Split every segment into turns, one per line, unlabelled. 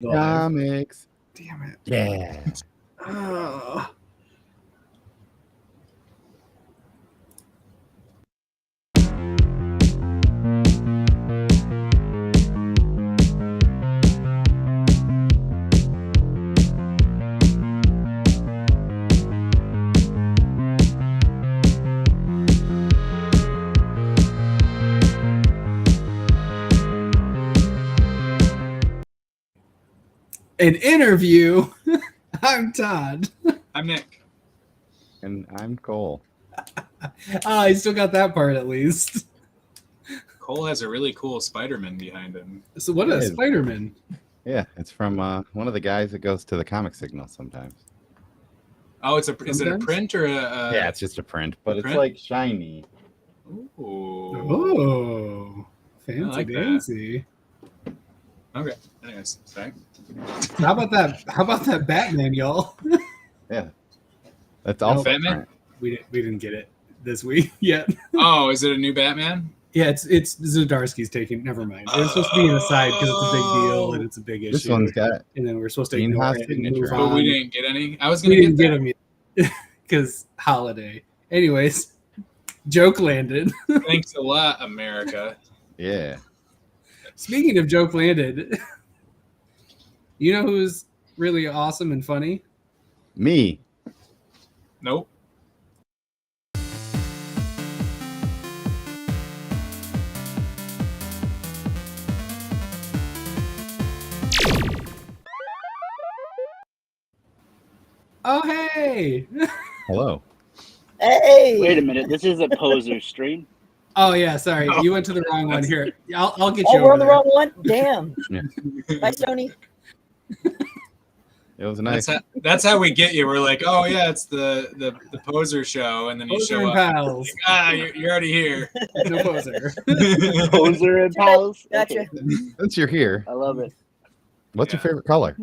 Comics.
Damn it.
Yeah.
Oh. An interview. I'm Todd.
I'm Nick.
And I'm Cole.
I still got that part at least.
Cole has a really cool Spider-Man behind him.
So what is Spider-Man?
Yeah, it's from one of the guys that goes to the Comic Signal sometimes.
Oh, is it a print or a?
Yeah, it's just a print, but it's
print?
like shiny.
Oh, fancy
like
dancy.
Okay. Anyways, sorry.
How about that Batman, y'all?
Yeah, that's also
Batman.
We didn't get it this week yet.
Oh, is it a new Batman?
Yeah, it's Zdarsky's taking. Never mind. It was supposed to be an aside because it's a big deal and it's a big issue.
This one's got.
And then we're supposed to
Gene
ignore
Haas
it and move
signature.
But
on.
we didn't get any. I was
We
gonna
didn't
get
get them yet because holiday. Anyways, joke landed.
Thanks a lot, America.
Yeah.
Speaking of joke landed, you know who's really awesome and funny?
Me.
Nope.
Oh, hey.
Hello.
Hey! Wait a minute, this is a poser stream.
Oh, yeah, sorry.
Oh,
You went to the wrong one. Here, I'll get you
Oh,
over
we're on the
there.
wrong one? Damn.
Yeah.
Bye, Stonie.
It was nice.
That's how we get you. We're like, oh yeah, it's the poser show, and then you
Poser
show
and
up.
pals.
You're already here.
No poser.
Poser and pals. Gotcha. Okay.
Since you're here,
I love it.
what's your favorite color?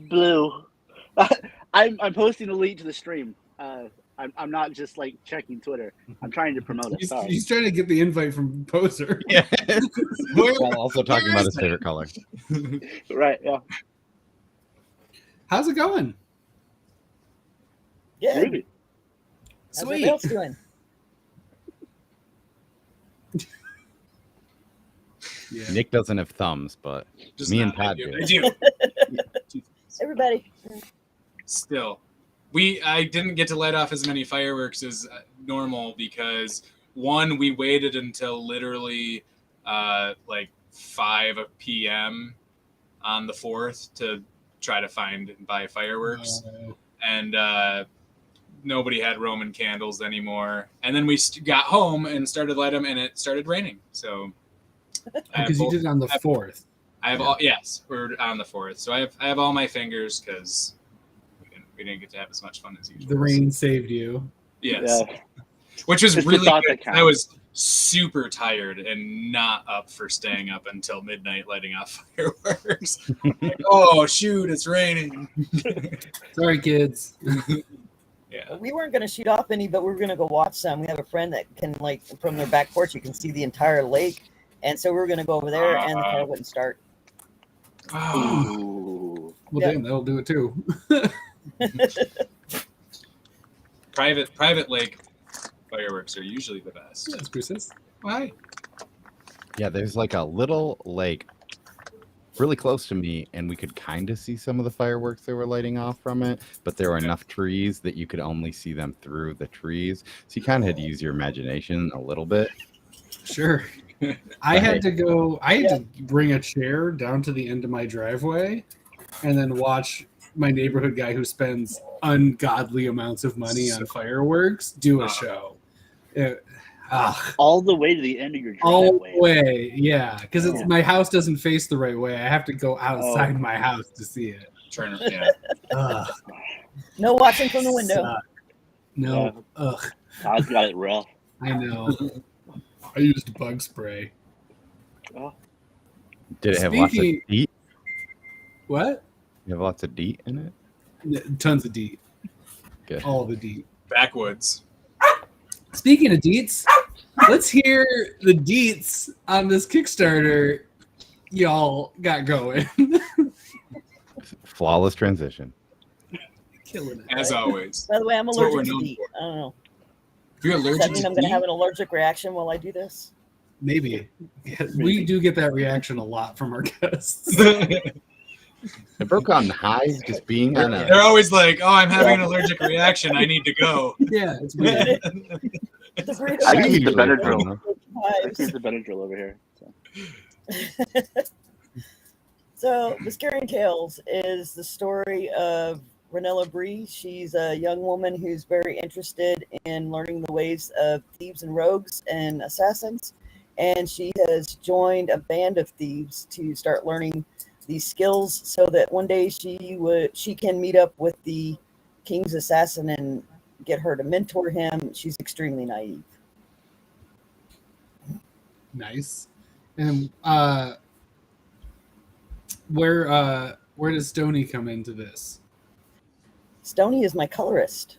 Blue. I'm posting a link to the stream. I'm not just like checking Twitter. I'm trying to promote it. Sorry.
He's trying to get the invite from Poser.
Yeah. While also talking about his favorite color.
Right, yeah.
How's it going?
Yeah.
Sweet.
How's everybody else doing?
Yeah.
Nick doesn't have thumbs, but
Just
me
not,
and Pat
I
do.
do.
Everybody.
Still, I didn't get to light off as many fireworks as normal because one, we waited until literally like 5 p.m. on the 4th to try to find and buy fireworks, and nobody had Roman candles anymore. And then we got home and started lighting them, and it started raining. So
Because you did it on the 4th.
I have all. Yes, we're on the 4th, so I have all my fingers because we didn't get to have as much fun as usual.
The rain saved you.
Yes,
Yeah.
which was
It's the
really
thought
good.
that counts.
I was super tired and not up for staying up until midnight lighting off fireworks. Like, oh shoot, it's raining.
Sorry, kids.
Yeah.
We weren't going to shoot off any, but we were going to go watch some. We have a friend that can, like, from their back porch, you can see the entire lake. And so we were going to go over there, and the car wouldn't start.
Oh.
Well,
Yeah.
damn, that'll do it too.
Private lake fireworks are usually the best.
Yes, Princess.
Why?
Yeah, there's like a little lake really close to me, and we could kind of see some of the fireworks that were lighting off from it, but there were enough trees that you could only see them through the trees. So you kind of had to use your imagination a little bit.
Sure. I had to bring a chair down to the end of my driveway and then watch my neighborhood guy who spends ungodly amounts of money on fireworks do a show.
All the way to the end of your driveway.
All the way, yeah. Because my house doesn't face the right way. I have to go outside my house to see it.
No watching from the window.
No. Ugh.
I've got it rough.
I know. I used bug spray.
Oh.
Did it have lots of DEET?
What?
You have lots of DEET in it?
Tons of DEET.
Good.
All the DEET.
Backwoods.
Speaking of deets, let's hear the deets on this Kickstarter. y'all got going.
Flawless transition.
Killing it.
As always.
By the way, I'm
That's what
allergic
we're
to
known
DEET.
for.
I don't know.
If you're
Does
allergic
that mean
to
I'm going to have
DEET,
an allergic reaction while I do this?
Maybe. Yeah, we do get that reaction a lot from our guests.
I broke on highs just being on
they're
a.
always like, "Oh, I'm having an allergic reaction. I need to go."
Yeah, it's weird.
The burrito
I
I
links
keep the
usually
Benadryl.
don't.
I
vibes.
keep the Benadryl over here. So.
So, Viscairian Tales is the story of Ranella Bree. She's a young woman who's very interested in learning the ways of thieves and rogues and assassins. And she has joined a band of thieves to start learning these skills so that one day she can meet up with the king's assassin and get her to mentor him. She's extremely naive.
Nice. And where does Stonie come into this?
Stonie is my colorist.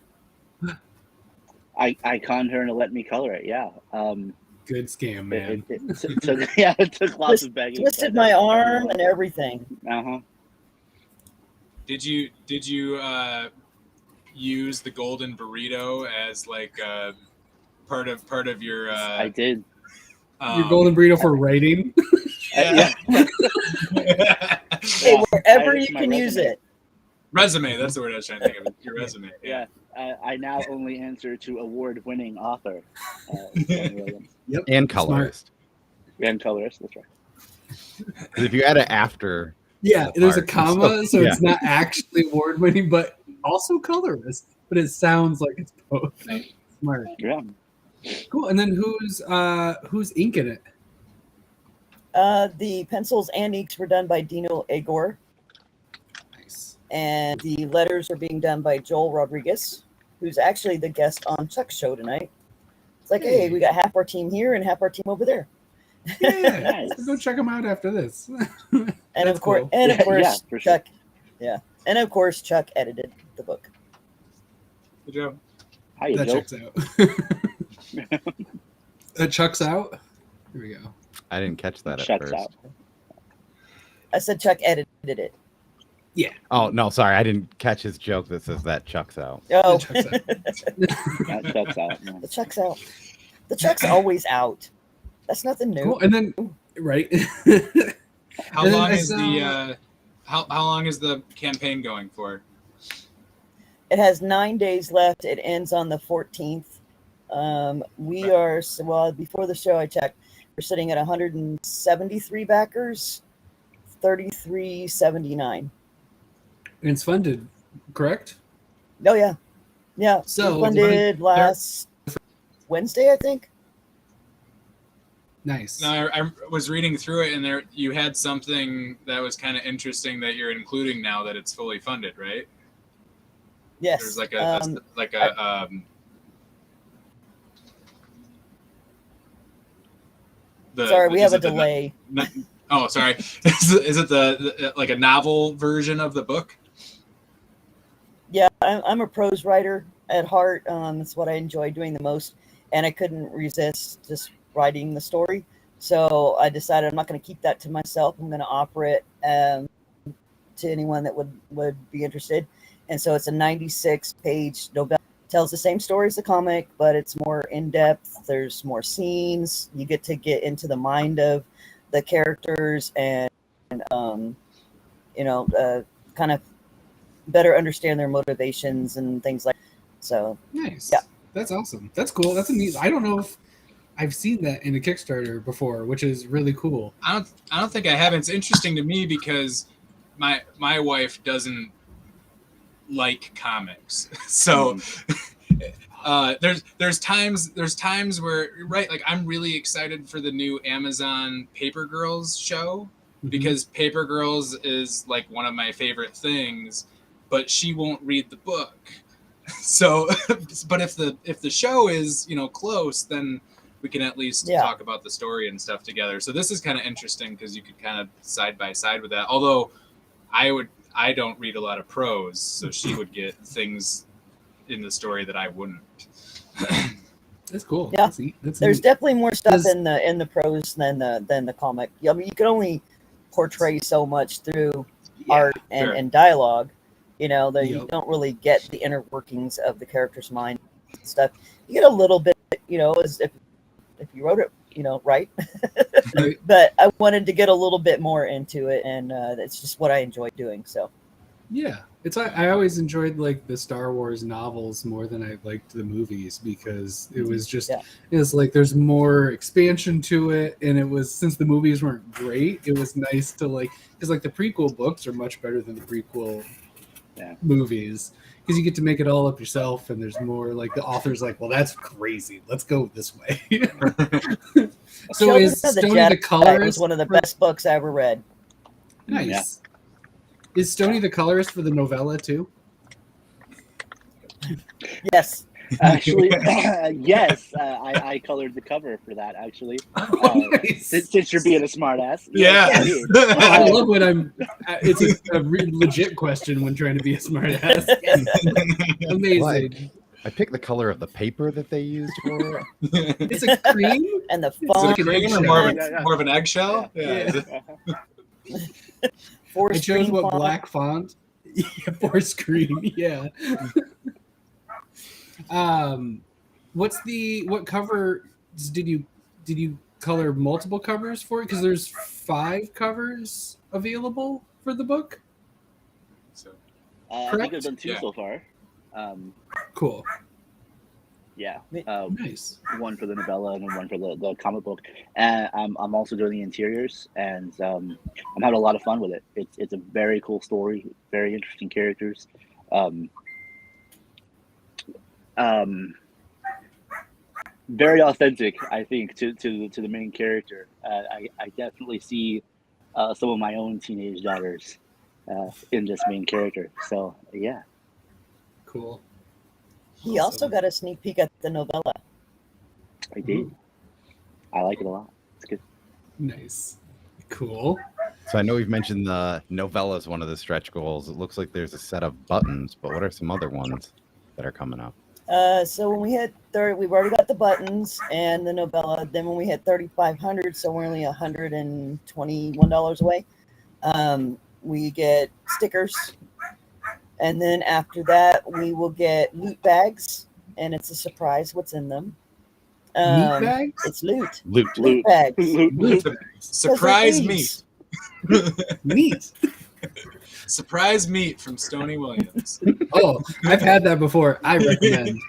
I conned her to let me color it. Yeah.
Good scam, man.
It took lots of begging.
Twisted my arm and everything.
Uh-huh.
Did you use the golden burrito as like part of your?
I did.
Your golden burrito for writing.
Yeah.
Hey, wherever
It's
you
my
can use
resume.
it.
Resume. That's the word I was trying to think of. Your resume.
Yeah. I now only answer to award-winning author. Tony Williams.
And colorist.
And colorist. That's right.
'Cause if you add it after,
Yeah,
the
there's a
part,
comma, so
yeah.
it's not actually award winning, but also colorist. But it sounds like it's both. Smart.
Yeah.
Cool. And then who's inking it?
The pencils and inks were done by Dino Agor,
Nice.
and the letters are being done by Joel Rodriguez, who's actually the guest on Chuck's show tonight. It's like, hey, we got half our team here and half our team over there.
Yeah,
Nice.
so go check them out after this.
And
That's
of course,
cool.
and of course,
Yeah, for sure.
Chuck, and of course, Chuck edited the book.
Good job.
Hi,
That
Joe.
checks out. That chucks out. Here we go.
I didn't catch that at
Shuts
first.
out.
I said Chuck edited it.
Oh no, sorry, I didn't catch his joke that says that chucks out.
Oh,
That checks out.
That shuts out. Yeah.
the Chuck's out. The Chuck's always out. That's nothing new.
Cool. And then right.
How
And then
long
I
is
saw-
the how long is the campaign going for?
It has 9 days left. It ends on the 14th. We are, well, before the show I checked, we're sitting at 173 backers, 33.79.
And it's funded, correct?
Oh, yeah. Yeah.
So,
we funded last Wednesday, I think.
Nice.
No, I was reading through it, and there you had something that was kind of interesting that you're including now that it's fully funded, right?
Yes.
There's like a
sorry, we have a
is it the
delay.
Oh, sorry. Is it the like a novel version of the book?
Yeah, I'm a prose writer at heart. It's what I enjoy doing the most, and I couldn't resist just writing the story. So I decided I'm not going to keep that to myself. I'm going to offer it to anyone that would be interested. And so it's a 96-page novella. Tells the same story as the comic, but it's more in depth. There's more scenes. You get to get into the mind of the characters and kind of better understand their motivations and things like that. So
Nice.
Yeah.
That's awesome. That's cool. That's a neat. I don't know if I've seen that in a Kickstarter before, which is really cool.
I don't think I have. It's interesting to me because my wife doesn't like comics, so there's times where, right, like I'm really excited for the new Amazon Paper Girls show because Paper Girls is like one of my favorite things, but she won't read the book. So, but if the show is close, then we can at least talk about the story and stuff together. So this is kind of interesting because you could kind of side by side with that. Although I don't read a lot of prose, so she would get things in the story that I wouldn't.
That's cool.
Yeah.
That's
there's
neat.
definitely more stuff
Does-
in the prose than the comic. I mean, you can only portray so much through
Yeah,
art and,
sure.
and dialogue, you know, that you
Yep.
don't really get the inner workings of the character's mind and stuff. You get a little bit, you know, as if you wrote it, you know, right.
Right.
But I wanted to get a little bit more into it, and that's just what I enjoy doing. So
Yeah, it's I always enjoyed like the Star Wars novels more than I liked the movies because it was just
Yeah.
it was like there's more expansion to it, and it was since the movies weren't great, it was nice to like because like the prequel books are much better than the prequel movies because you get to make it all up yourself, and there's more like the author's like, well, that's crazy, let's go this way. So
Children
is
of the
Stonie
Jedi
the colorist?
was one of the
for-
best books I ever read.
Nice. Is Stonie the colorist for the novella too?
Yes.
Actually, yes, I colored the cover for that. Actually,
Nice.
since you're being a smartass,
Yeah.
yes, I did.
Oh, I love when I'm. It's a legit question when trying to be a smartass. Amazing.
I picked the color of the paper that they used for it.
It's a cream.
And the
Is it
font,
a cream or
eggshell.
more of an eggshell?
Yeah.
forest
I chose
green
what
font.
black font. Yeah, forest green. Yeah. What cover did you color multiple covers for it? Because there's 5 covers available for the book.
So,
I think I've done 2
Yeah.
so far.
Cool.
Yeah,
Nice.
one for the novella and then one for the comic book. And I'm also doing the interiors, and I'm having a lot of fun with it. It's a very cool story, very interesting characters. Very authentic, I think, to the main character. I definitely see some of my own teenage daughters in this main character. So yeah,
Cool.
He also got a sneak peek at the novella.
I did.
Ooh.
I like it a lot. It's good.
Nice. Cool.
So I know we've mentioned the novella is one of the stretch goals. It looks like there's a set of buttons, but what are some other ones that are coming up?
So when we hit 30, we've already got the buttons and the novella. Then when we hit 3,500, so we're only $121 away. We get stickers, and then after that, we will get loot bags, and it's a surprise what's in them.
Meat bags?
It's loot.
Loot.
Bags.
Loot bags.
surprise
meat.
meat.
Meat.
Surprise meat from Stonie Williams.
Oh, I've had that before. I recommend.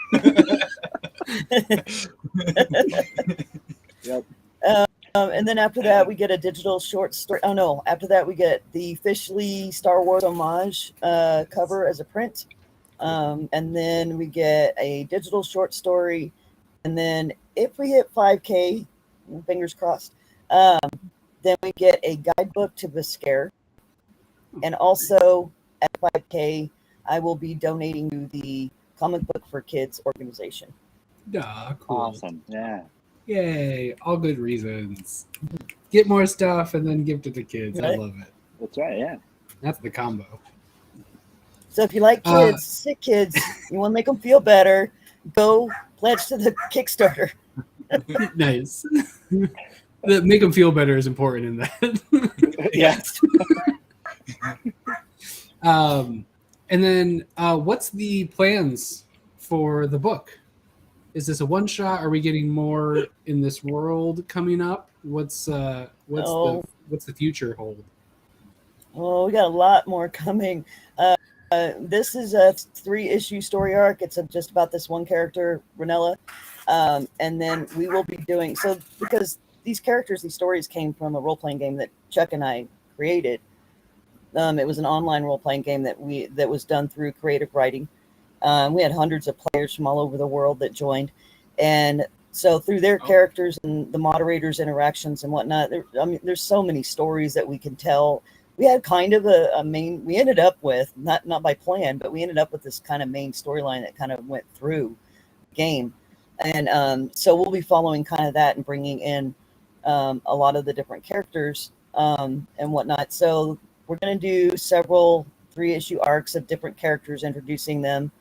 Yep.
And then after that, we get a digital short story. Oh no! After that, we get the officially Star Wars homage cover as a print, and then we get a digital short story. And then if we hit 5K, fingers crossed, then we get a guidebook to Viscairian. And also at 5K, I will be donating to the Comic Book for Kids organization.
Ah, cool.
Awesome. Yeah.
Yay. All good reasons. Get more stuff and then give to the kids. I
Right.
love it.
That's right. Yeah.
That's the combo.
So if you like kids, sick kids, you want to make them feel better, go pledge to the Kickstarter.
Nice. Make them feel better is important in that.
Yeah.
And then what's the plans for the book? Is this a one shot? Are we getting more in this world coming up? What's the future hold?
Oh, we got a lot more coming. This is a 3-issue story arc. It's just about this one character, Ranella. And then we will be doing because these characters, these stories came from a role-playing game that Chuck and I created. It was an online role-playing game that was done through creative writing. We had hundreds of players from all over the world that joined, and so through their characters and the moderators' interactions and whatnot, there's so many stories that we can tell. We had kind of a main. We ended up with not by plan, but we ended up with this kind of main storyline that kind of went through the game, and so we'll be following kind of that and bringing in a lot of the different characters and whatnot. So we're going to do several 3-issue arcs of different characters, introducing them.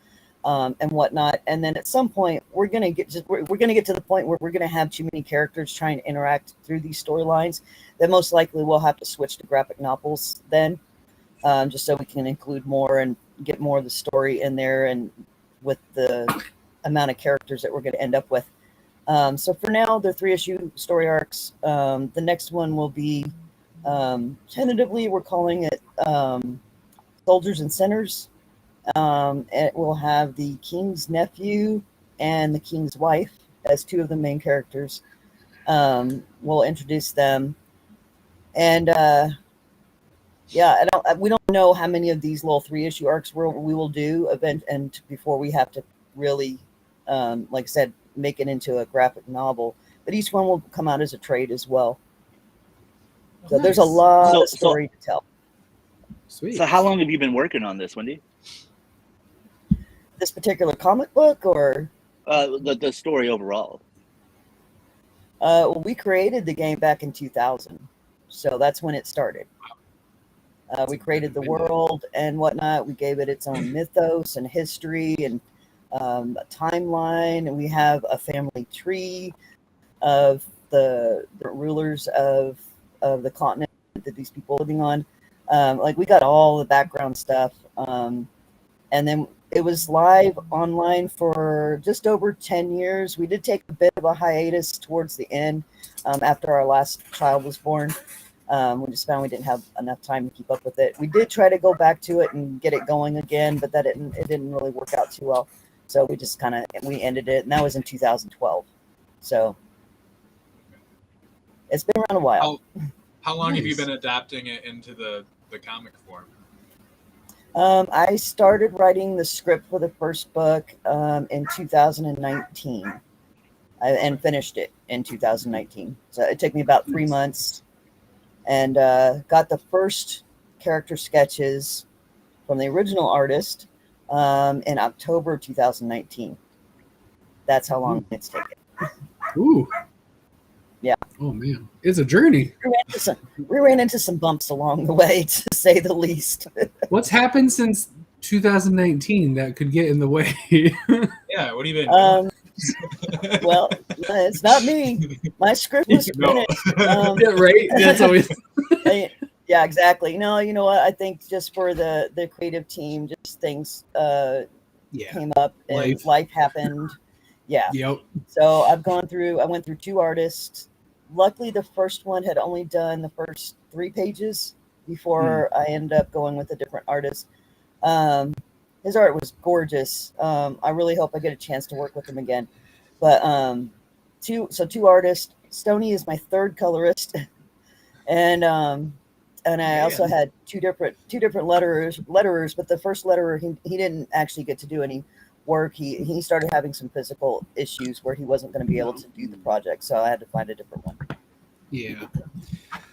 and whatnot. And then at some point, we're gonna get to the point where we're gonna have too many characters trying to interact through these storylines. That most likely we'll have to switch to graphic novels then, just so we can include more and get more of the story in there, and with the amount of characters that we're going to end up with. So for now, they're 3-issue story arcs. The next one will be, tentatively, we're calling it Soldiers and Sinners. It will have the King's nephew and the King's wife as two of the main characters. We'll introduce them. And we don't know how many of these little 3-issue arcs we will do and before we have to really, like I said, make it into a graphic novel. But each one will come out as a trade as well. So there's a lot of story to tell.
Sweet.
So how long have you been working on this, Wyndi?
This particular comic book, or
The story overall.
we created the game back in 2000, so that's when it started. We created the world and whatnot. We gave it its own mythos and history and a timeline, and we have a family tree of the rulers of the continent that these people are living on. Like, we got all the background stuff, and then it was live online for just over 10 years. We did take a bit of a hiatus towards the end, after our last child was born. We just found we didn't have enough time to keep up with it. We did try to go back to it and get it going again, but it didn't really work out too well. So we just we ended it, and that was in 2012. So it's been around a while.
How long have you been adapting it into the comic form?
I started writing the script for the first book in 2019, and finished it in 2019. So it took me about 3 months, and got the first character sketches from the original artist in October 2019. That's how long it's taken.
Ooh.
Yeah.
Oh man, it's a journey.
We ran into some bumps along the way, to say the least.
What's happened since 2019 that could get in the way?
Yeah, what have you been doing?
Well, it's not me. My script was finished.
Yeah, right? That's always.
Yeah, exactly. No, you know what? I think just for the creative team, just things came up and life happened. Yeah.
Yep.
So I went through 2 artists. Luckily, the first one had only done the first 3 pages before I ended up going with a different artist. His art was gorgeous. I really hope I get a chance to work with him again. But 2 artists. Stonie is my 3rd colorist, and I also had two different letterers. But the first letterer, he didn't actually get to do any work. He started having some physical issues where he wasn't going to be able to do the project, so I had to find a different one.
Yeah.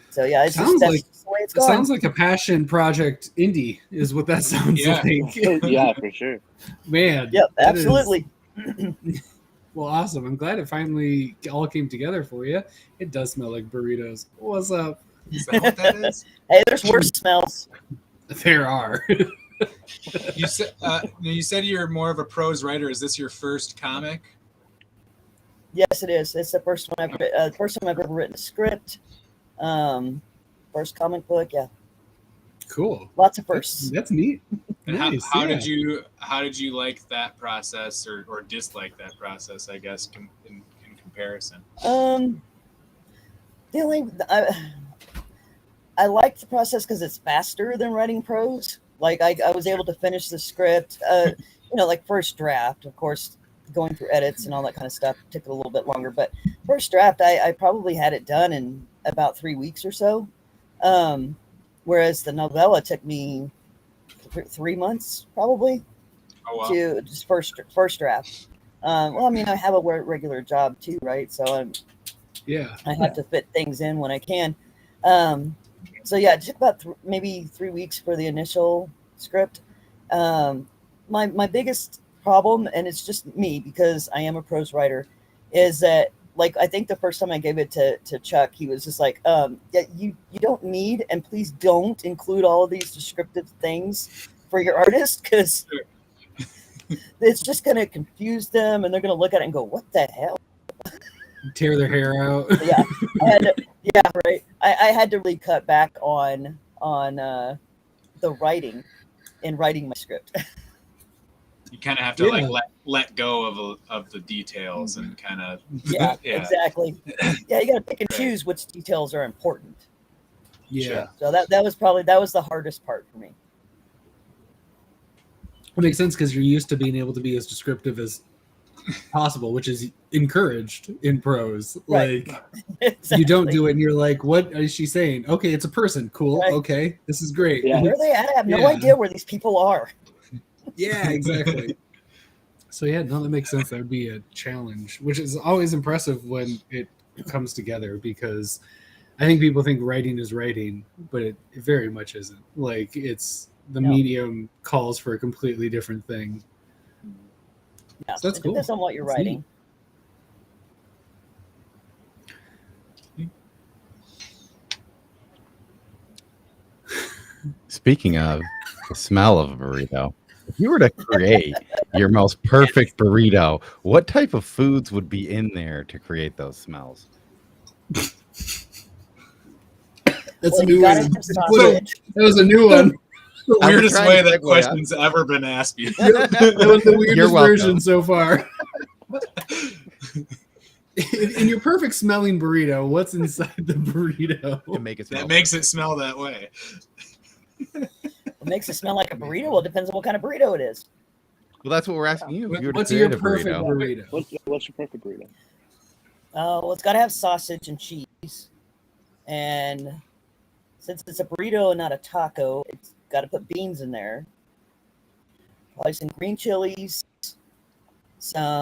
So yeah, that's just the way it's going.
It sounds like a passion project indie is what that sounds like.
Yeah, for sure.
Man.
Yep, absolutely.
Well, awesome. I'm glad it finally all came together for you. It does smell like burritos. What's up?
Is that what that is?
Hey, there's worse smells.
There are.
You said you're more of a prose writer. Is this your first comic?
Yes, it is. It's the first one I've ever written a script. First comic book. Yeah.
Cool.
Lots of firsts.
That's neat.
And
Nice,
how did you like that process or dislike that process? I guess in comparison.
I liked the process because it's faster than writing prose. Like I was able to finish the script, like first draft. Of course, going through edits and all that kind of stuff took a little bit longer. But first draft, I probably had it done in about 3 weeks or so. Whereas the novella took me 3 months probably to just first draft. Well, I mean, I have a regular job too, right? So I have to fit things in when I can. So yeah, it took about maybe 3 weeks for the initial script. My biggest problem, and it's just me because I am a prose writer, is that I think the first time I gave it to Chuck, he was just like, yeah, you don't need, and please don't include all of these descriptive things for your artist, because It's just going to confuse them, and they're going to look at it and go, "What the hell?"
Tear their hair out.
Yeah, yeah, right. I had to really cut back on the writing in writing my script.
You kind of have to
Yeah.
like let go of the details and kind of
Yeah,
yeah.
exactly. Yeah, you got to pick and choose which details are important.
Yeah.
Sure.
So that was the hardest part for me.
It makes sense because you're used to being able to be as descriptive as possible, which is encouraged in prose.
Right.
Like
Exactly.
you don't do it and you're like, what is she saying? Okay, it's a person. Cool.
Right.
Okay, this is great.
Yeah.
Where are they at? I have no
Yeah.
idea where these people are.
Yeah, exactly. So yeah, no, that makes sense. That would be a challenge, which is always impressive when it comes together because I think people think writing is writing, but it very much isn't. Like it's the
No.
medium calls for a completely different thing.
Yeah,
So that's
it
cool.
depends on what you're
That's
writing.
Speaking of the smell of a burrito, if you were to create your most perfect burrito, what type of foods would be in there to create those smells?
That's
Well,
a new
you gotta
one.
have sausage.
That was a new one.
The
I was
weirdest
trying
way
to
that
segue
question's ever been asked me.
That was the
You're
weirdest
welcome.
version so far. In your perfect smelling burrito, what's inside the burrito?
To make it smell
That makes it smell that way.
What makes it smell like a burrito? Well, it depends on what kind of burrito it is.
Well, that's what we're asking you. If you were to
What's your
create a
perfect
burrito.
burrito?
What's your perfect burrito?
Well, it's got to have sausage and cheese. And since it's a burrito and not a taco, it's got to put beans in there. Probably some green chilies, some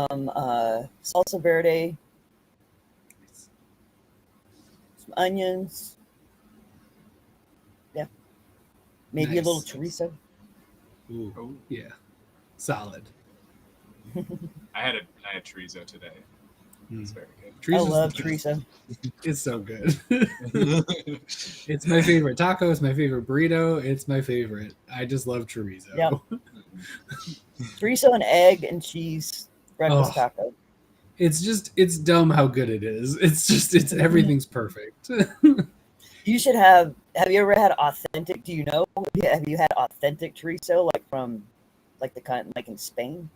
salsa verde, some onions. Yeah. Maybe
Nice.
a little chorizo.
Ooh,
Oh,
yeah, solid.
I had chorizo today. It's very good.
I
Chorizo's
love
the best.
chorizo.
It's so good. It's my favorite taco. It's my favorite burrito. It's my favorite. I just love chorizo.
Yep. Chorizo and egg and cheese breakfast
Oh.
taco.
It's dumb how good it is. It's everything's perfect.
You should have you ever had authentic, do you know? Have you had authentic chorizo like from like the kind like in Spain?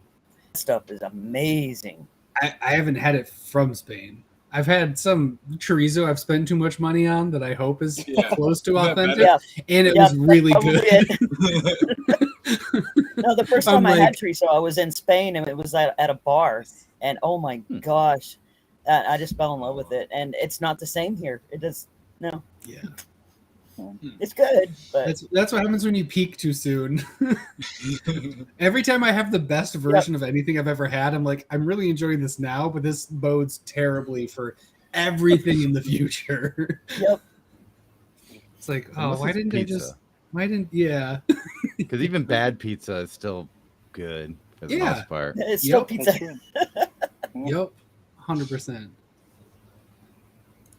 That stuff is amazing.
I haven't had it from Spain. I've had some chorizo I've spent too much money on that I hope is
Yeah.
close to
Is that
authentic,
Yeah.
and it
Yeah,
was really
that's probably
good.
it. No, the first
I'm
time I had
like-
chorizo, I was in Spain and it was at a bar, and oh my gosh, I just fell in love with it. And it's not the same here. It does no,
Yeah,
it's good, but
that's what happens when you peak too soon. Every time I have the best version of anything I've ever had, I'm like, I'm really enjoying this now, but this bodes terribly for everything in the future.
yep.
It's like, oh,
Unless
why
it's
didn't I
pizza.
just? Why didn't? Yeah,
Because even bad pizza is still good for the
Yeah.
most part.
It's still
Yep.
pizza.
That's true.
yep, 100%.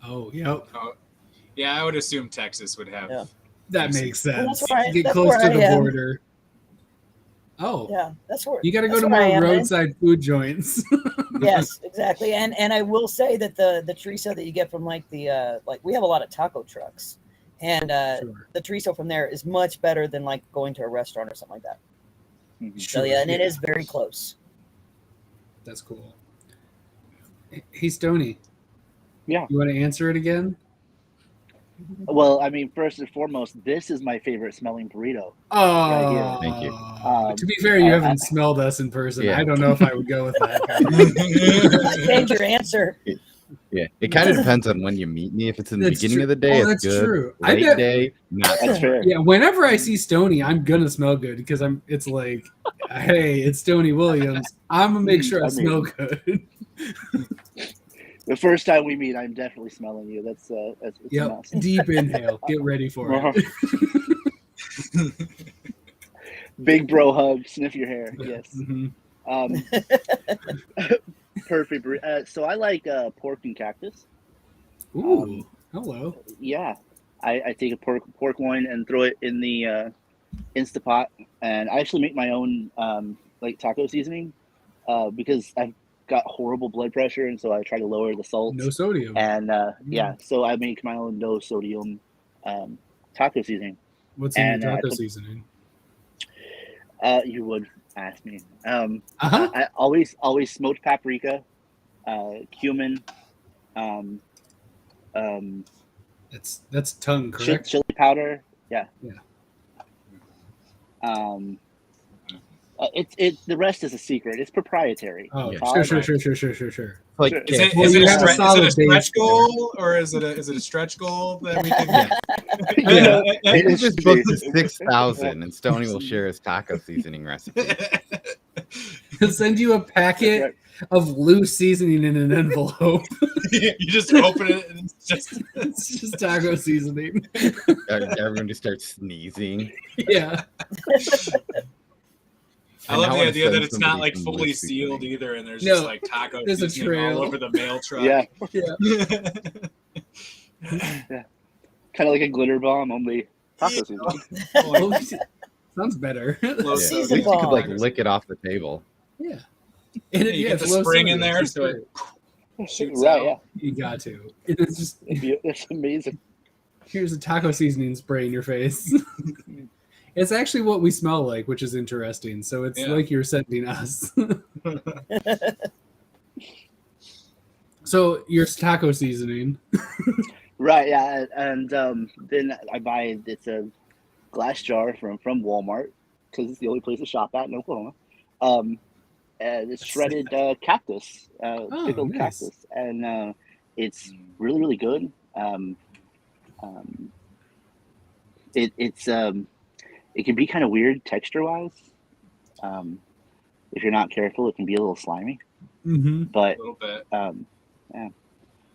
Oh, yep,
Yeah, I would assume Texas would have.
Yeah.
that makes
Well,
sense.
that's where
Get
that's
close
where
to
I
the
am.
border. Oh,
Yeah, that's where
you got to go
that's
to
where I
more
am, man.
roadside food joints.
Yes, exactly. And I will say that the chorizo that you get from like the like we have a lot of taco trucks, and
Sure.
the chorizo from there is much better than like going to a restaurant or something like that.
Mhm.
So yeah, and it is very close.
That's cool. Hey, Stonie.
Yeah.
You want to answer it again?
Well, I mean, first and foremost, this is my favorite smelling burrito.
Oh,
here.
Thank you.
To be fair, you
I-
haven't smelled us in person.
Yeah.
I don't know if I would go with that.
Change your answer.
Yeah, it kind of depends on when you meet me. If it's in the
That's
beginning
true.
of the day,
Oh,
it's
that's
good.
true. I
Late
bet-
day, not.
That's fair.
Yeah, whenever I see Stonie, I'm gonna smell good because it's like, hey, it's Stonie Williams. I'm gonna make sure I
I mean-
smell good.
The first time we meet, I'm definitely smelling you. That's it's a
Yep.
must.
Deep inhale. Get ready for it.
Big bro hug, sniff your hair. Yes.
Mhm.
Um, perfect. So I like pork and cactus.
Ooh. Hello.
Yeah, I take a pork loin and throw it in the Instapot, and I actually make my own like taco seasoning because I've got horrible blood pressure, and so I try to lower the salt.
No sodium.
And so I make my own no sodium taco seasoning.
What's in
and,
your taco
put-
seasoning?
You would ask me.
Uh-huh.
I always smoked paprika, cumin,
That's tongue, correct?
chili powder. Yeah.
Yeah.
It's the rest is a secret. It's proprietary.
Oh,
Yeah.
sure.
Like
Sure.
Is it,
Well,
is it,
you
a,
have a
stre- is
solid
it a stretch
base there.
goal or is it a stretch goal that we can?
Yeah.
It
This
should
is book
be.
to 6,000, and Stonie will share his taco seasoning recipe.
He'll send you a packet of loose seasoning in an envelope.
You just open it and
It's just taco seasoning.
Everyone just starts sneezing.
Yeah.
I love
now
the
wanna
idea that
send
it's not
somebody
like
some
fully
loose seasoning.
sealed either, and there's
No,
just like taco
there's a
seasoning
trail.
all over the mail truck.
Yeah.
Yeah.
Kind of like a glitter bomb, only taco seasoning.
Oh, sounds better.
Low
Yeah, at
Season
least you could like
bomb.
lick it off the table.
Yeah. And
You get
it's
the
low
spring in
sodium,
there,
it's
so it
great.
shoots
Right,
out.
yeah.
You got to. It's just
It's amazing.
here's a taco seasoning spray in your face. It's actually what we smell like, which is interesting. So it's
Yeah.
like you're sending us. So your taco seasoning.
Right, yeah, and then I buy it's a glass jar from Walmart because it's the only place to shop at in Oklahoma. And it's shredded cactus, pickled
nice.
cactus, and it's really really good. It can be kind of weird texture wise. If you're not careful, it can be a little slimy.
Mm-hmm.
But
A little bit.
yeah,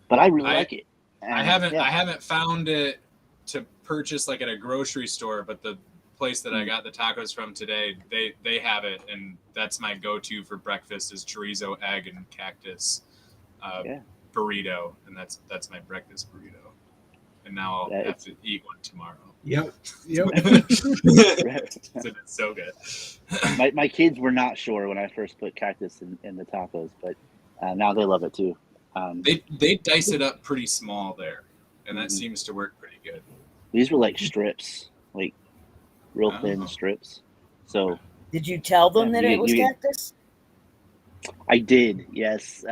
but I really
I-
like it. And,
I haven't
yeah.
I haven't found it to purchase like at a grocery store, but the place that I got the tacos from today, they have it, and that's my go-to for breakfast is chorizo, egg, and cactus
Yeah.
burrito, and that's my breakfast burrito. And now I'll
Yeah,
have to eat one tomorrow.
Yep.
It's so good.
My kids were not sure when I first put cactus in the tacos, but now they love it too.
They dice it up pretty small there, and that
Mhm.
seems to work pretty good.
These were like strips, like real thin
Oh.
strips. So
Did you tell them
Yeah,
that
you
it was
get-
cactus?
I did, yes.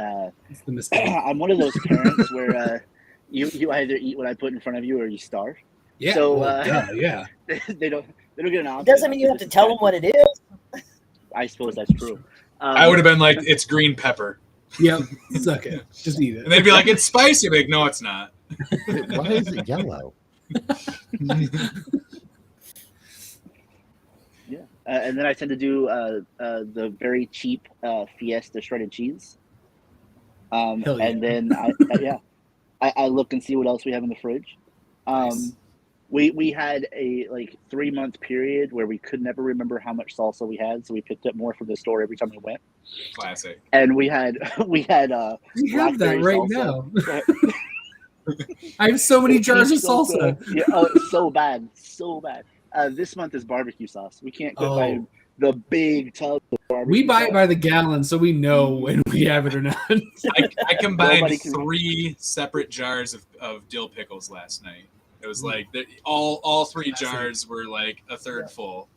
It's the mistake.
I'm one of those parents where you either eat what I put in front of you or you starve.
Yeah.
So,
well, yeah.
they don't get an option.
Doesn't mean you have to tell them what it is.
I suppose that's true.
I would have been like, it's green pepper.
Yep. Suck it. Just eat it.
And they'd be like, it's spicy. I'd be like, no, it's not.
Why is it yellow?
Yeah, and then I tend to do the very cheap Fiesta shredded cheese.
Hell yeah.
And then I look and see what else we have in the fridge.
Nice.
We had a 3-month period where we could never remember how much salsa we had, so we picked up more from the store every time we went.
Classic.
And we had
You have that
blackberry
right
salsa.
now. I have so many jars of
It's so
salsa.
good. Yeah, oh, it's so bad, so bad. This month is barbecue sauce. We can't quit buying the big tub of barbecue.
We buy it
sauce.
by the gallon, so we know when we have it or not.
I combined
Nobody can-
3 separate jars of dill pickles last night. It was like all 3 jars were like a third full.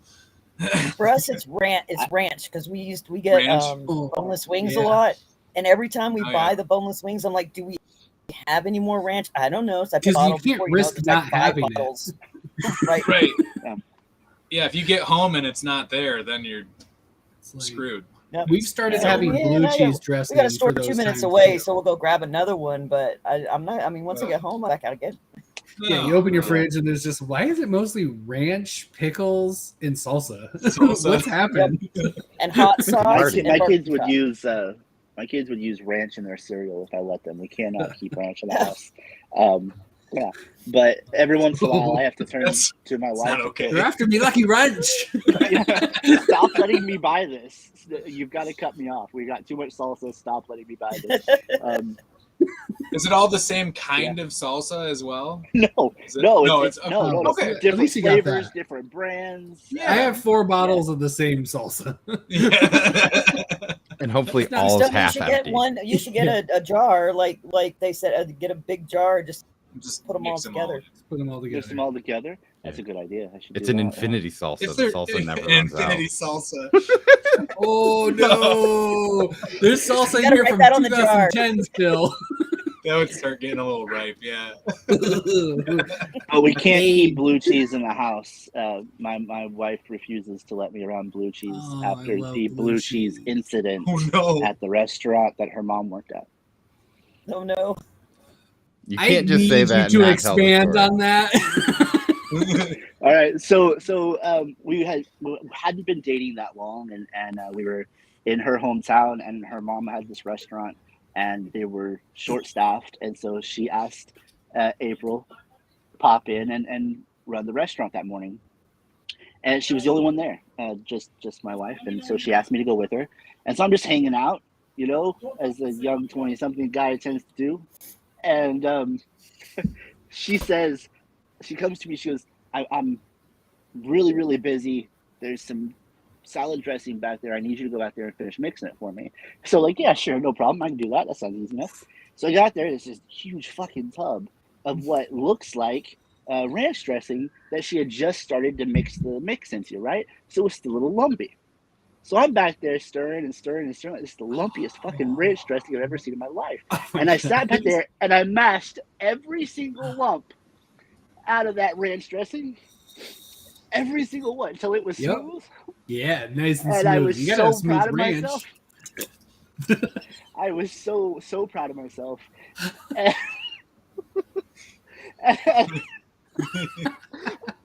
For us, it's ranch because we get
Ranch?
boneless wings
Yeah.
a lot, and every time we
Oh,
buy
yeah.
the boneless wings, I'm like, do we have any more ranch? I don't know. So I
'Cause
put
you
bottles
can't
before,
risk
'cause I
not
buy
having it.
bottles. Right.
Right.
Yeah.
Yeah, if you get home and it's not there, then you're
It's like-
screwed.
Yep.
We've started
Yeah.
having
Yeah,
blue
I
cheese
know.
dressing.
We got a store
for those
2 minutes
times,
away,
too.
so we'll go grab another one. But I'm not. I mean, once I get home, I gotta get.
Yeah, you open your fridge and there's just why is it mostly ranch, pickles, and salsa?
Salsa.
What's happened?
And hot sauce.
Party.
and
My
barbecue
kids would
sauce.
use ranch in their cereal if I let them. We cannot keep ranch in the house. Yeah, but every once in a while I have to turn
That's-
to my
It's
wife.
not
and
okay.
You're after me, Lucky Ranch.
Stop letting me buy this. You've got to cut me off. We got too much salsa. Stop letting me buy this.
Is it all the same kind of salsa as well?
No,
Is it-
no,
it's
no.
okay.
At
Different
least you got
flavors,
that.
different brands.
Yeah.
I have 4 bottles of the same salsa.
Yeah.
And hopefully
It's not-
all is
Stonie, you
half
should
empty.
get one. You should get a jar, like they said, get a big jar. Just
Just
put them all
mix
together.
Put them all
Mix
together.
them all together. That's
Yeah.
a good idea. I should
It's
do
an
that,
infinity salsa.
If
The
they're
salsa never runs out.
infinity salsa.
Oh no! There's salsa
You
in
gotta
here
write
from
that on the jar.
2010 still.
That would start getting a little ripe, yeah.
Oh, we can't
Hey.
keep blue cheese in the house. My wife refuses to let me around blue cheese
Oh, I
after
love
the
blue
blue cheese
cheese.
incident
Oh no.
at the restaurant that her mom worked at.
Oh no.
You
I
can't just
need
say
you
that
to
and not tell the
expand
story.
on that.
All right, so we hadn't been dating that long, and we were in her hometown, and her mom had this restaurant, and they were short staffed, and so she asked April pop in and run the restaurant that morning, and she was the only one there, just my wife, and so she asked me to go with her, and so I'm just hanging out, you know, as a young 20-something guy tends to do, and she comes to me, she goes, I'm really, really busy. There's some salad dressing back there. I need you to go back there and finish mixing it for me. So like, yeah, sure, no problem. I can do that. That sounds easy enough. So I got there. There's this huge fucking tub of what looks like ranch dressing that she had just started to mix the mix into, right? So it's still a little lumpy. So I'm back there stirring and stirring and stirring. It's the lumpiest fucking ranch dressing I've ever seen in my life. And I sat back there and I mashed every single lump out of that ranch dressing, every single one, until it was
Yep.
smooth.
Yeah, nice and
And
smooth.
I was
You gotta have
so
smooth
proud of
ranch.
myself. I was so proud of myself. And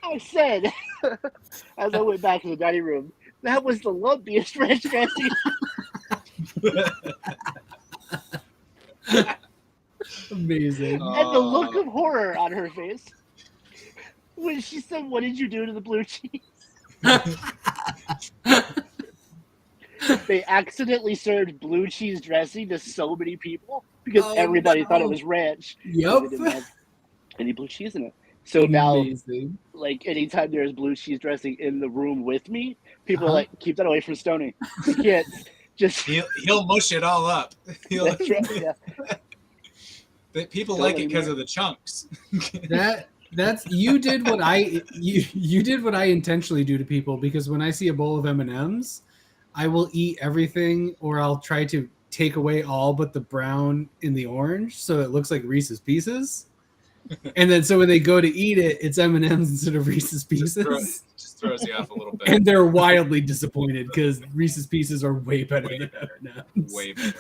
I said, as I went back to the dining room, that was the lumpiest ranch dressing.
Amazing.
And the look of horror on her face when she said, "What did you do to the blue cheese?" They accidentally served blue cheese dressing to so many people because
Oh,
everybody thought it
no.
was ranch.
Yep.
They didn't have any blue cheese in it. So now,
Amazing.
like, anytime there's blue cheese dressing in the room with me, people are
Uh-huh.
like, "Keep that away from Stonie. You can't just."
He'll mush it all up.
That's right. Yeah.
But people
Totally,
like it because
man.
of the chunks.
That's you did what you did what I intentionally do to people, because when I see a bowl of M&Ms, I will eat everything, or I'll try to take away all but the brown and the orange so it looks like Reese's Pieces. And then so when they go to eat it, it's M&Ms instead of Reese's Pieces.
Just throws you off a little bit.
And they're wildly disappointed because Reese's Pieces are way better than M&Ms.
Way better.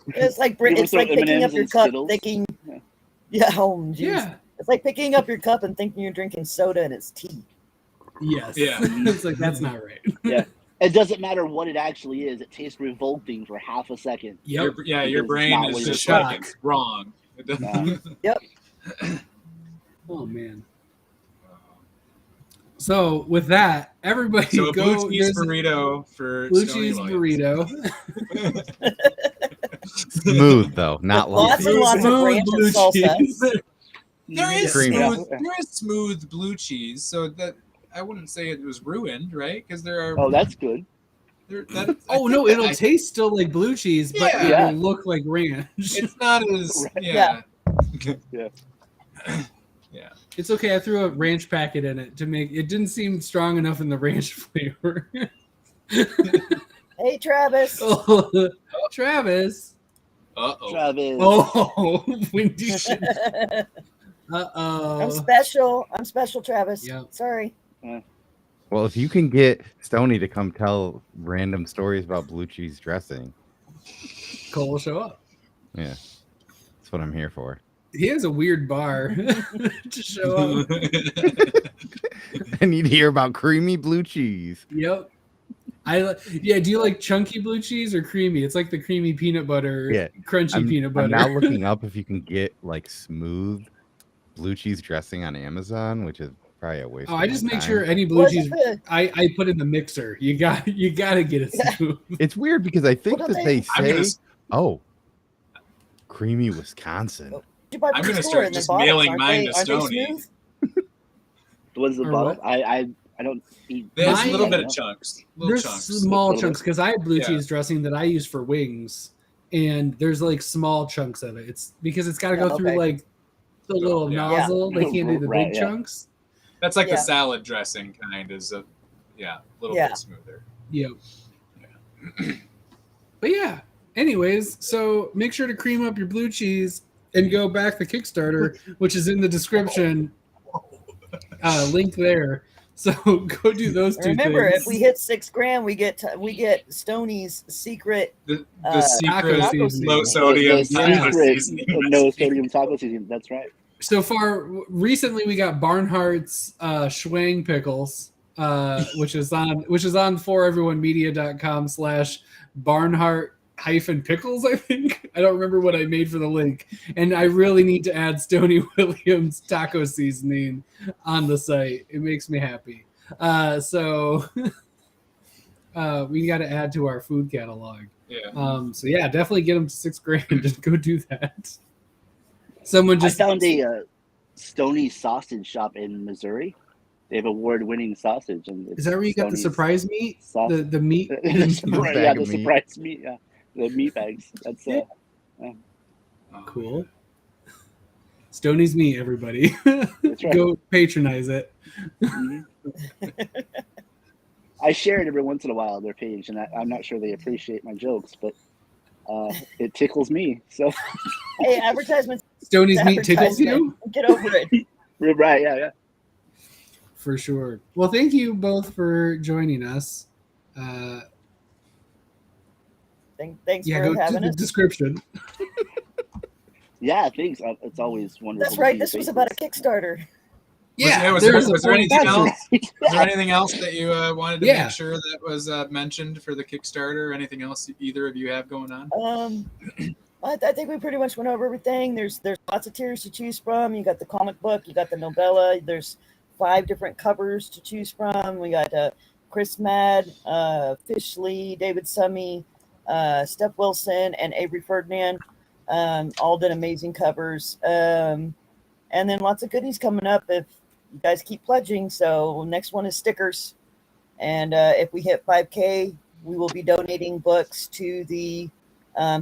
It's like
You ever
it's like
throw
picking
M&Ms
up your
in
cup,
Skittles?
thinking,
Yeah.
yeah, oh jeez.
Yeah.
It's like picking up your cup and thinking you're drinking soda and it's tea.
Yes.
Yeah.
It's like, that's not right.
Yeah. It doesn't matter what it actually is. It tastes revolting for half a second.
Yep.
Your
Because
brain
it's not
is
what
just
you're
like,
shocked.
it's wrong. It doesn't-
Oh man. So with that, everybody
So a
go.
blue cheese
there's a
burrito for
blue
Stonie
cheese
Williams.
burrito.
Smooth though, not
Lots
lumpy.
and lots of
Smooth
ranch
blue
and salsa.
cheese.
There is
Creamy.
smooth. There is smooth blue cheese, so that I wouldn't say it was ruined, right? Because there are.
Oh, that's good.
Oh no, it'll taste still like blue cheese, but
Yeah.
it will look like ranch.
It's not as.
Right.
Yeah.
Yeah.
It's okay. I threw a ranch packet in it to make it. Didn't seem strong enough in the ranch flavor.
Hey, Travis.
Oh, Travis.
Uh oh.
Travis.
Oh, Windy. Uh
I'm
oh.
special. I'm special, Travis.
Yeah.
Sorry.
Well, if you can get Stonie to come tell random stories about blue cheese dressing,
Cole will show up.
yeah, that's what I'm here for.
He has a weird bar to show up.
I need to hear about creamy blue cheese.
Yep. Yeah. Do you like chunky blue cheese or creamy? It's like the creamy peanut butter,
Yeah.
crunchy peanut
I'm
butter.
now looking up if you can get like smooth blue cheese dressing on Amazon, which is probably a waste.
Oh,
of
I just
my
make
time.
sure any blue
Was
cheese
it the-
I put in the mixer. You got to get it smooth.
It's weird because I think
What
that
are
they
they-
I'm
say,
gonna.
"Oh, Creamy Wisconsin.
You buy
I'm
from the
gonna
store
start
and then
just
bottoms,
mailing
aren't
mine
they-
to
aren't they
Stonie.
smooth?
What's the
Or
bottom?
what?
I don't eat.
There's
My-
a little bit of
No.
chunks. Little
There's
chunks.
small
Little
chunks
bit.
because I have blue
Yeah.
cheese dressing that I use for wings, and there's like small chunks of it. It's because it's got to go
Oh,
through
okay.
like the little
Yeah.
nozzle. They can't do the
Right,
big
yeah.
chunks.
That's like
Yeah.
the salad dressing kind is a little
Yeah.
bit smoother.
Yep. But yeah. Anyways, so make sure to cream up your blue cheese and go back the Kickstarter, which is in the description. Link there. So go do those two
Remember,
things.
if we hit $6,000, we get
The
Stonie's secret.
secret
taco
low
seasoning.
sodium
The
taco
secret
seasoning
no
recipe.
sodium taco seasoning. That's right.
So far, recently we got Barnhart's Schwang pickles, which is on foreveryonmedia.com/Barnhart-pickles. I think I don't remember what I made for the link, and I really need to add Stonie Williams taco seasoning on the site. It makes me happy. So we got to add to our food catalog.
Yeah.
So yeah, definitely get them to $6,000 and go do that. Someone just
I found a Stonie sausage shop in Missouri. They have award-winning sausage. And
Is that where you got the
Stonie's
surprise meat?
sausage.
The meat?
The surprise,
bag
yeah,
of
the
meat.
surprise meat. Yeah, the meat bags. That's
Yeah.
Oh,
Cool. Stonie's meat, everybody.
That's right.
Go patronize it.
Mhm. I share it every once in a while on their page, and I'm not sure they appreciate my jokes, but it tickles me. So
Hey, advertisements.
Stonie's meat tickles you?
Get over it.
right, yeah.
For sure. Well, thank you both for joining us.
Thanks
Yeah,
for
go to
having
the
us.
description.
Yeah, thanks. It's always wonderful.
That's
to
right.
see
This
your
was about a
faces.
Kickstarter.
Was there
a
anything
point.
else?
That's
Was there anything else that you wanted to
Yeah.
make sure that was mentioned for the Kickstarter? Anything else either of you have going on?
I think we pretty much went over everything. There's lots of tiers to choose from. You got the comic book, you got the novella. There's 5 different covers to choose from. We got Chris Mad, Fish Lee, David Summy, Steph Wilson, and Avery Ferdinand. All did amazing covers. And then lots of goodies coming up if you guys keep pledging. So next one is stickers. And if we hit 5K, we will be donating books to the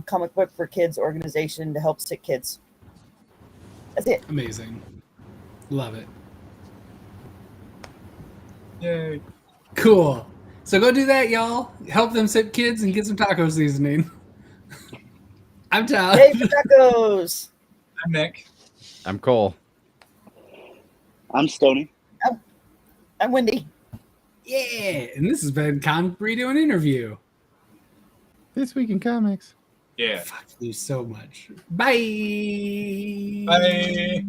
Comic Book for Kids organization to help sick kids. That's it.
Amazing. Love it.
Yay.
Cool. So go do that, y'all. Help them sick kids and get some taco seasoning. I'm Todd.
Yay for tacos!
I'm Nick.
I'm Cole.
I'm Stonie.
I'm Wendy.
Yeah. And this has been Con Burrito an interview.
This week in comics.
Yeah.
Fuck you so much. Bye.
Bye.